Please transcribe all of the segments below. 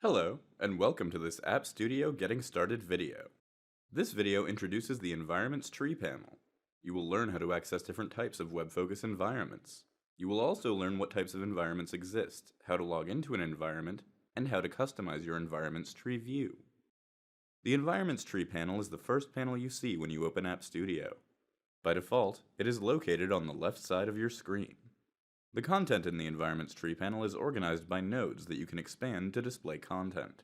Hello, and welcome to this App Studio Getting Started video. This video introduces the Environments Tree panel. You will learn how to access different types of WebFOCUS environments. You will also learn what types of environments exist, how to log into an environment, and how to customize your Environments Tree view. The Environments Tree panel is the first panel you see when you open App Studio. By default, it is located on the left side of your screen. The content in the Environments Tree panel is organized by nodes that you can expand to display content.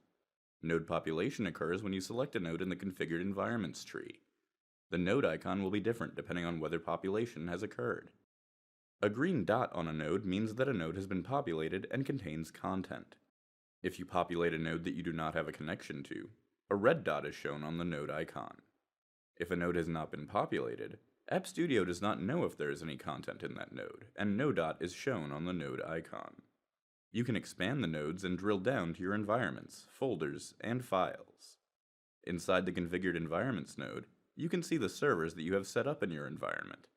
Node population occurs when you select a node in the configured Environments tree. The node icon will be different depending on whether population has occurred. A green dot on a node means that a node has been populated and contains content. If you populate a node that you do not have a connection to, a red dot is shown on the node icon. If a node has not been populated, App Studio does not know if there is any content in that node, and no dot is shown on the node icon. You can expand the nodes and drill down to your environments, folders, and files. Inside the Configured Environments node, you can see the servers that you have set up in your environment.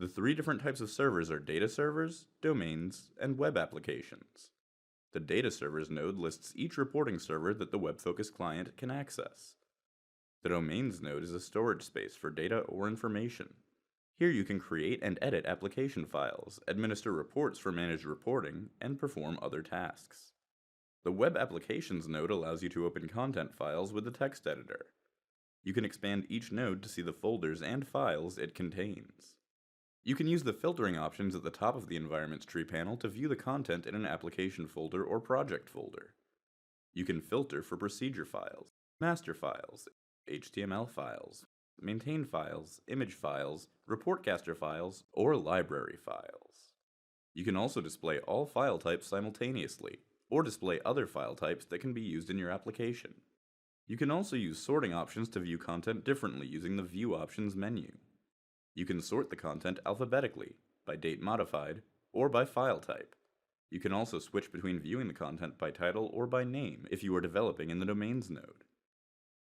The three different types of servers are data servers, domains, and web applications. The data servers node lists each reporting server that the WebFOCUS client can access. The domains node is a storage space for data or information. Here you can create and edit application files, administer reports for managed reporting, and perform other tasks. The Web Applications node allows you to open content files with the text editor. You can expand each node to see the folders and files it contains. You can use the filtering options at the top of the Environments Tree panel to view the content in an application folder or project folder. You can filter for procedure files, master files, HTML files, maintain files, image files, reportcaster files, or library files. You can also display all file types simultaneously, or display other file types that can be used in your application. You can also use sorting options to view content differently using the View Options menu. You can sort the content alphabetically, by date modified, or by file type. You can also switch between viewing the content by title or by name if you are developing in the Domains node.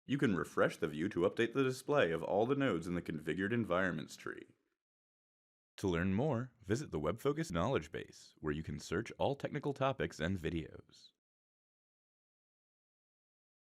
You can refresh the view to update the display of all the nodes in the configured environments tree. To learn more, visit the WebFOCUS knowledge base, where you can search all technical topics and videos.